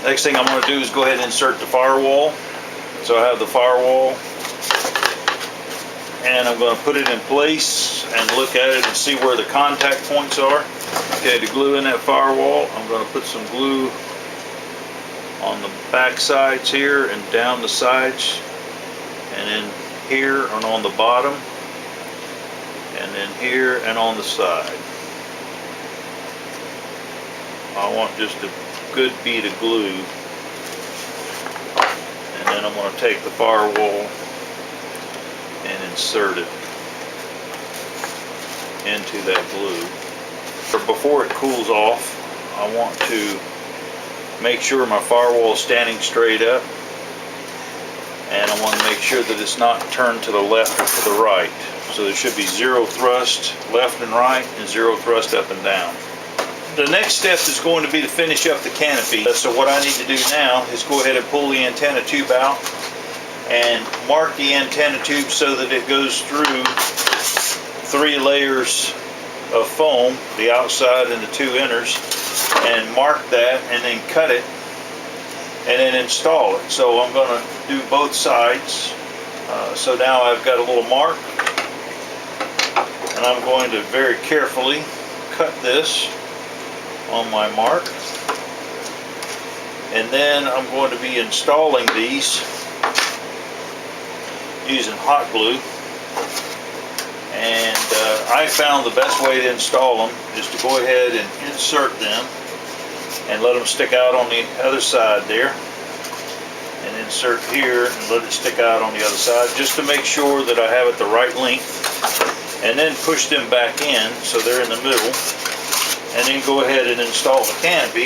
Next thing I'm going to do is go ahead and insert the firewall. So I have the firewall, and I'm going to put it in place and look at it and see where the contact points are. Okay, to glue in that firewall, I'm going to put some glue on the back sides here and down the sides, and then here and on the bottom, and then here and on the side. I want just a good bead of glue, and then I'm going to take the firewall and insert it into that glue. Before it cools off, I want to make sure my firewall is standing straight up, and I want to make sure that it's not turned to the left or to the right. So there should be zero thrust left and right and zero thrust up and down. The next step is going to be to finish up the canopy. So what I need to do now is go ahead and pull the antenna tube out and mark the antenna tube so that it goes through 3 layers of foam, the outside and the 2 inners, and mark that and then cut it and then install it. So I'm going to do both sides. So now I've got a little mark, and I'm going to very carefully cut this on my mark, and then I'm going to be installing these using hot glue. And I found the best way to install them is to go ahead and insert them and let them stick out on the other side there, and insert here and let it stick out on the other side, just to make sure that I have it the right length, and then push them back in so they're in the middle, and then go ahead and install the canopy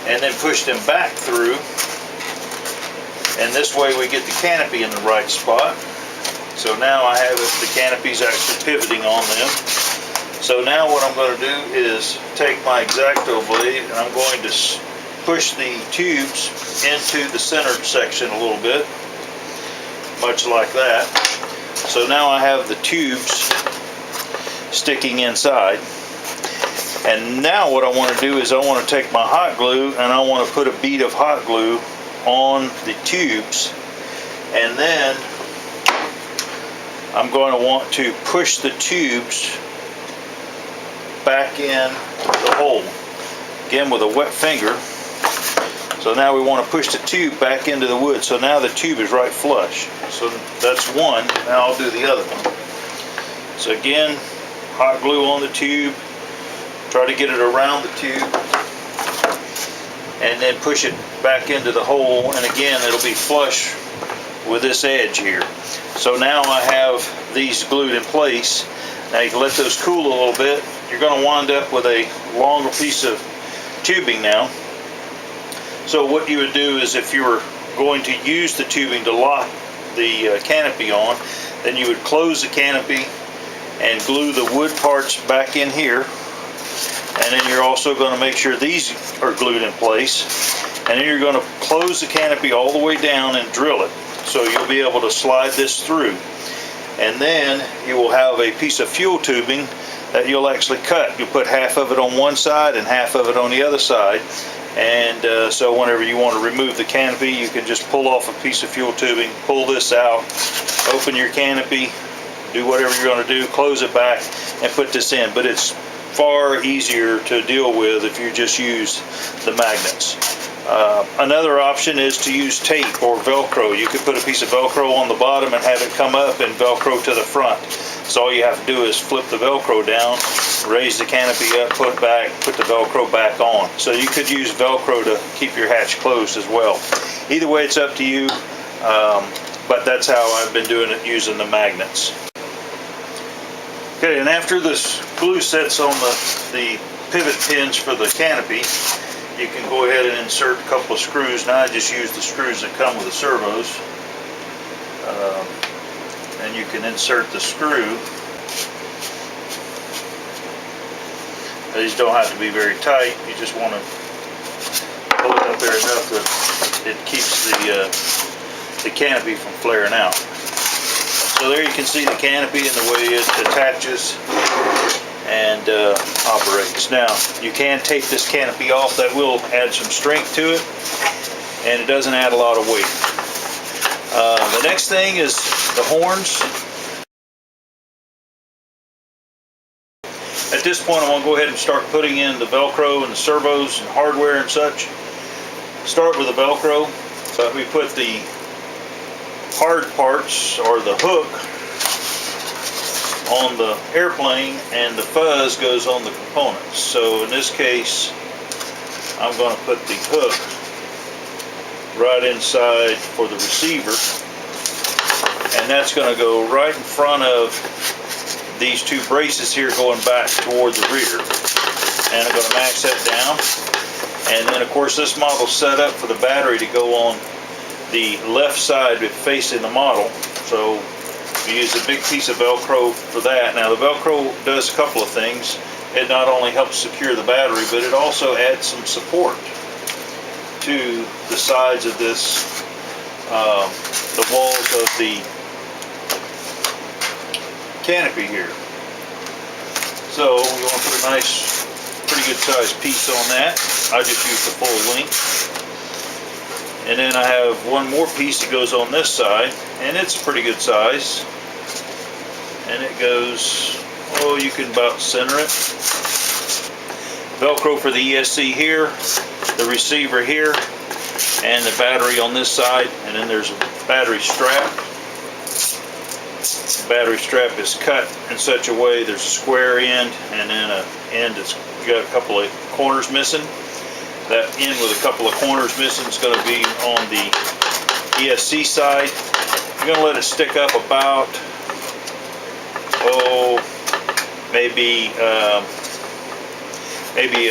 and then push them back through, and this way we get the canopy in the right spot. So now I have the canopy's actually pivoting on them. So now what I'm going to do is take my X-Acto blade, and I'm going to push the tubes into the center section a little bit, much like that. So now I have the tubes sticking inside. And now what I want to do is I want to take my hot glue, and I want to put a bead of hot glue on the tubes, and then I'm going to want to push the tubes back in the hole, again with a wet finger. So now we want to push the tube back into the wood, so now the tube is right flush. So that's one. Now I'll do the other one. So again, hot glue on the tube, try to get it around the tube, and then push it back into the hole, and again it'll be flush with this edge here. So now I have these glued in place. Now you can let those cool a little bit. You're going to wind up with a longer piece of tubing now. So what you would do is, if you were going to use the tubing to lock the canopy on, then you would close the canopy and glue the wood parts back in here, and then you're also going to make sure these are glued in place, and then you're going to close the canopy all the way down and drill it, so you'll be able to slide this through. And then you will have a piece of fuel tubing that you'll actually cut. You'll put half of it on one side and half of it on the other side, and so whenever you want to remove the canopy, you can just pull off a piece of fuel tubing, pull this out, open your canopy, do whatever you're going to do, close it back, and put this in. But it's far easier to deal with if you just use the magnets. Another option is to use tape or Velcro. You could put a piece of Velcro on the bottom and have it come up and Velcro to the front. So all you have to do is flip the Velcro down, raise the canopy up, put the Velcro back on. So you could use Velcro to keep your hatch closed as well. Either way, it's up to you, but that's how I've been doing it, using the magnets. Okay, and after this glue sets on the pivot pins for the canopy, you can go ahead and insert a couple of screws. Now I just use the screws that come with the servos. And you can insert the screw. These don't have to be very tight. You just want to pull it up there enough that it keeps the canopy from flaring out. So there you can see the canopy and the way it attaches, and operates. Now, you can take this canopy off. That will add some strength to it, and it doesn't add a lot of weight. The next thing is the horns. At this point, I'm going to go ahead and start putting in the Velcro and the servos and hardware and such. Start with the Velcro. So we put the hard parts, or the hook, on the airplane, and the fuzz goes on the components. So in this case, I'm going to put the hook right inside for the receiver, and that's going to go right in front of these two braces here going back toward the rear. And I'm going to max that down. And then of course this model's set up for the battery to go on the left side facing the model. So we use a big piece of Velcro for that. Now the Velcro does a couple of things. It not only helps secure the battery, but it also adds some support to the sides of this, the walls of the canopy here. So we want to put a nice, pretty good sized piece on that. I just use the full length. And then I have one more piece that goes on this side, and it's a pretty good size. And it goes, oh, you can about center it. Velcro for the ESC here, the receiver here, and the battery on this side. And then there's a battery strap. The battery strap is cut in such a way there's a square end, and then an end that's got a couple of corners missing. That end with a couple of corners missing is going to be on the ESC side. You're going to let it stick up about, maybe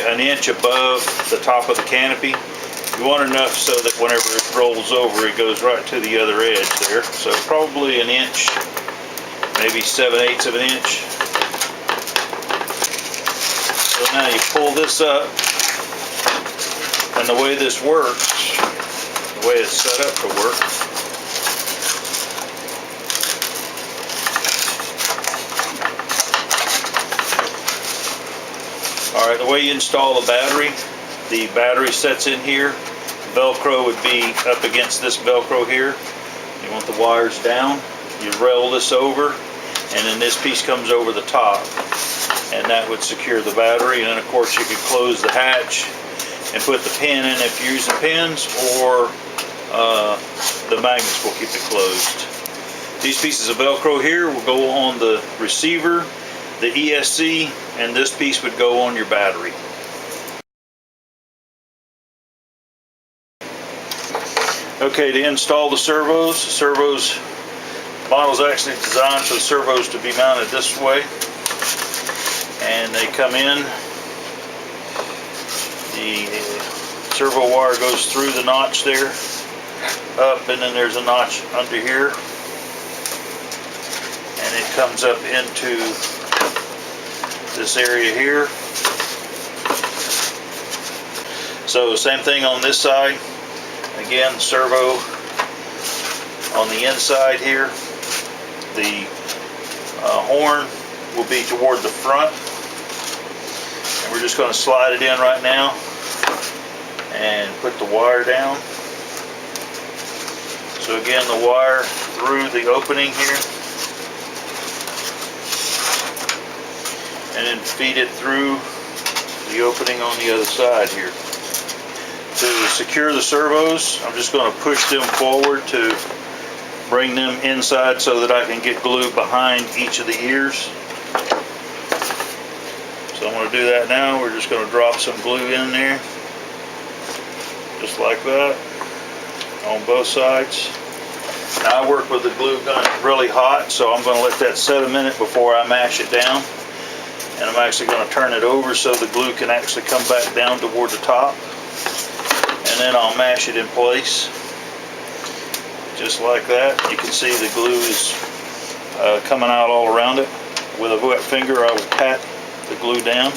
an inch above the top of the canopy. You want enough so that whenever it rolls over, it goes right to the other edge there. So probably an inch, maybe 7/8 of an inch. So now you pull this up, and the way this works, the way it's set up to work, alright, the way you install the battery sets in here. Velcro would be up against this Velcro here. You want the wires down. You rail this over, and then this piece comes over the top, and that would secure the battery. And then of course you could close the hatch and put the pin in if you're using pins, or the magnets will keep it closed. These pieces of Velcro here will go on the receiver, the ESC, and this piece would go on your battery. Okay, to install the servos, model's actually designed for the servos to be mounted this way, and they come in. The servo wire goes through the notch there, up, and then there's a notch under here, and it comes up into this area here. So same thing on this side. Again, servo on the inside here. The horn will be toward the front, and we're just going to slide it in right now and put the wire down. So again, the wire through the opening here, and then feed it through the opening on the other side here. To secure the servos, I'm just going to push them forward to bring them inside so that I can get glue behind each of the ears. So I'm going to do that now. We're just going to drop some glue in there, just like that, on both sides. Now I work with the glue gun really hot, so I'm going to let that set a minute before I mash it down. And I'm actually going to turn it over so the glue can actually come back down toward the top. And then I'll mash it in place, just like that. You can see the glue is coming out all around it. With a wet finger, I will pat the glue down.